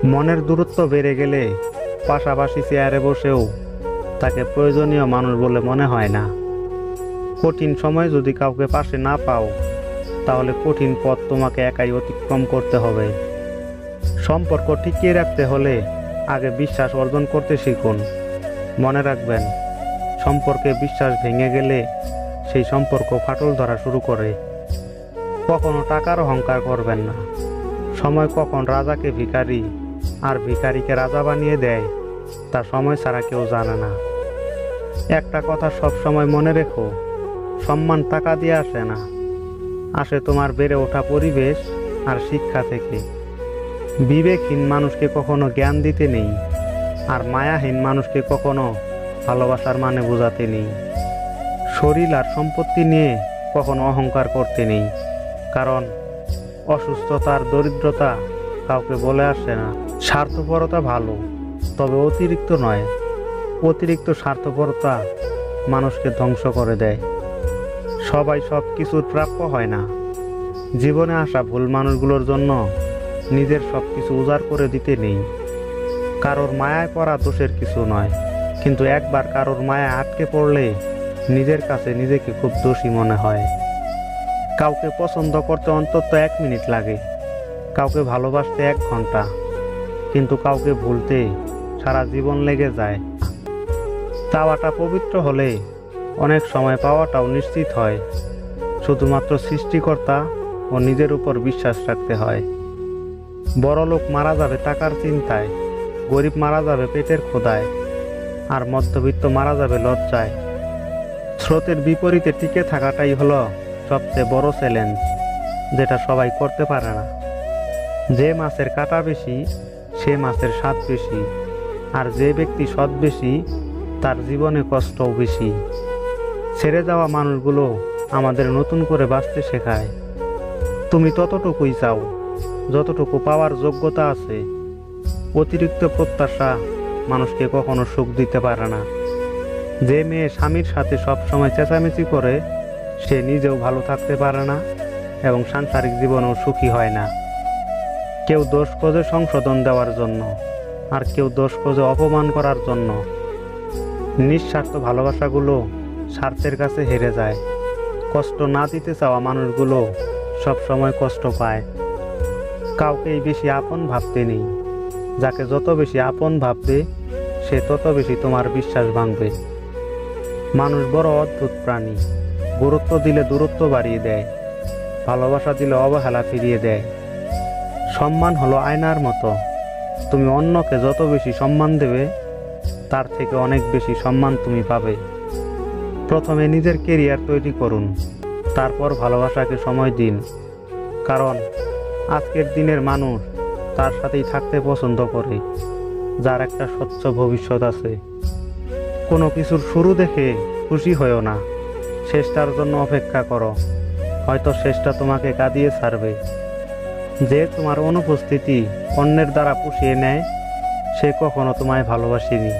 মনের দূরত্ব বেড়ে গেলে পাশাপাশি চেয়ারে বসেও তাকে প্রয়োজনীয় মানুষ বলে মনে হয় না। কঠিন সময় যদি কাউকে পাশে না পাও, তাহলে কঠিন পথ তোমাকে একাই অতিক্রম করতে হবে। সম্পর্ক টিকিয়ে রাখতে হলে আগে বিশ্বাস অর্জন করতে শিখুন। মনে রাখবেন, সম্পর্কে বিশ্বাস ভেঙে গেলে সেই সম্পর্ক ফাটল ধরা শুরু করে। কখনো টাকার অহংকার করবেন না। সময় কখন রাজাকে ভিখারি আর ভিখারিকে রাজা বানিয়ে দেয় তা সময় ছাড়া কেউ জানে না। একটা কথা সব সময় মনে রেখো, সম্মান টাকা দিয়ে আসে না, আসে তোমার বেড়ে ওঠা পরিবেশ আর শিক্ষা থেকে। বিবেকহীন মানুষকে কখনো জ্ঞান দিতে নেই, আর মায়াহীন মানুষকে কখনো ভালোবাসার মানে বোঝাতে নেই। শরীর আর সম্পত্তি নিয়ে কখনো অহংকার করতে নেই, কারণ অসুস্থতা আর দরিদ্রতা কাউকে বলে আসে না। স্বার্থপরতা ভালো, তবে অতিরিক্ত নয়। অতিরিক্ত স্বার্থপরতা মানুষকে ধ্বংস করে দেয়। সবাই সব কিছুর প্রাপ্য হয় না। জীবনে আসা ভুল মানুষগুলোর জন্য নিজের সব কিছু উজাড় করে দিতে নেই। কারোর মায়ায় পড়া দোষের কিছু নয়, কিন্তু একবার কারোর মায়া আটকে পড়লে নিজের কাছে নিজেকে খুব দোষী মনে হয়। কাউকে পছন্দ করতে অন্তত 1 মিনিট লাগে, কাউকে ভালোবাসতে 1 ঘন্টা, কিন্তু কাউকে ভুলতে সারা জীবন লেগে যায়। চাওয়াটা পবিত্র হলে অনেক সময় পাওয়াটাও নিশ্চিত হয়। শুধুমাত্র সৃষ্টিকর্তা ও নিজের উপর বিশ্বাস রাখতে হয়। বড়লোক মারা যাবে টাকার চিন্তায়, গরিব মারা যাবে পেটের ক্ষুধায়, আর মধ্যবিত্ত মারা যাবে লজ্জায়। স্রোতের বিপরীতে টিকে থাকাটাই হলো সবচেয়ে বড় চ্যালেঞ্জ, যেটা সবাই করতে পারে না। যে মাছের কাঁটা বেশি, সে মাছের স্বাদ বেশি, আর যে ব্যক্তি সৎ বেশি, তার জীবনে কষ্টও বেশি। ছেড়ে যাওয়া মানুষগুলো আমাদের নতুন করে বাঁচতে শেখায়। তুমি ততটুকুই চাও যতটুকু পাওয়ার যোগ্যতা আছে। অতিরিক্ত প্রত্যাশা মানুষকে কখনো সুখ দিতে পারে না। যে মেয়ে স্বামীর সাথে সবসময় চেঁচামেচি করে, সে নিজেও ভালো থাকতে পারে না এবং সাংসারিক জীবনেও সুখী হয় না। কেউ দোষ খোঁজে সংশোধন দেওয়ার জন্য, আর কেউ দোষ খোঁজে অপমান করার জন্য। নিঃস্বার্থ ভালোবাসাগুলো স্বার্থের কাছে হেরে যায়। কষ্ট না দিতে চাওয়া মানুষগুলো সব সময় কষ্ট পায়। কাউকেই বেশি আপন ভাবতে নেই। যাকে যত বেশি আপন ভাববে, সে তত বেশি তোমার বিশ্বাস ভাঙবে। মানুষ বড় অদ্ভুত প্রাণী। গুরুত্ব দিলে দূরত্ব বাড়িয়ে দেয়, ভালোবাসা দিলে অবহেলা ফিরিয়ে দেয়। সম্মান হলো আয়নার মতো। তুমি অন্যকে যত বেশি সম্মান দেবে, তার থেকে অনেক বেশি সম্মান তুমি পাবে। প্রথমে নিজের কেরিয়ার তৈরি করুন, তারপর ভালোবাসাকে সময় দিন। কারণ আজকের দিনের মানুষ তার সাথেই থাকতে পছন্দ করে, যার একটা স্বচ্ছ ভবিষ্যৎ আছে। কোনো কিছুর শুরু দেখে খুশি হয়েও না, শেষটার জন্য অপেক্ষা করো। হয়তো শেষটা তোমাকে কাঁদিয়ে ছাড়বে। যে তোমার অনুপস্থিতি অন্যের দ্বারা পুষিয়ে নেয়, সে কখনো তোমায় ভালোবাসেনি।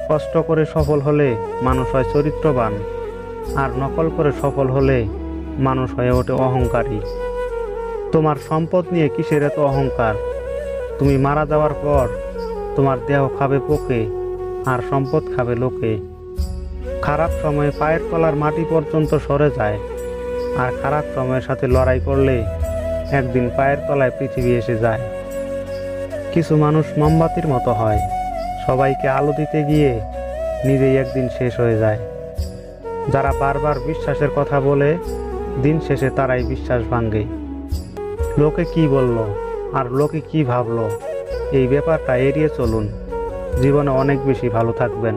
কষ্ট করে সফল হলে মানুষ হয় চরিত্রবান, আর নকল করে সফল হলে মানুষ হয়ে ওঠে অহংকারী। তোমার সম্পদ নিয়ে কিসের এত অহংকার? তুমি মারা যাওয়ার পর তোমার দেহ খাবে পোকে, আর সম্পদ খাবে লোকে। খারাপ সময়ে পায়ের তলার মাটি পর্যন্ত সরে যায়, আর খারাপ সময়ের সাথে লড়াই করলে একদিন পায়ের তলায় পৃথিবী এসে যায়। কিছু মানুষ মোমবাতির মতো হয়, সবাইকে আলো দিতে গিয়ে নিজেই একদিন শেষ হয়ে যায়। যারা বারবার বিশ্বাসের কথা বলে, দিন শেষে তারাই বিশ্বাস ভাঙে। লোকে কি বলল আর লোকে কি ভাবলো, এই ব্যাপারটা এড়িয়ে চলুন। জীবনে অনেক বেশি ভালো থাকবেন।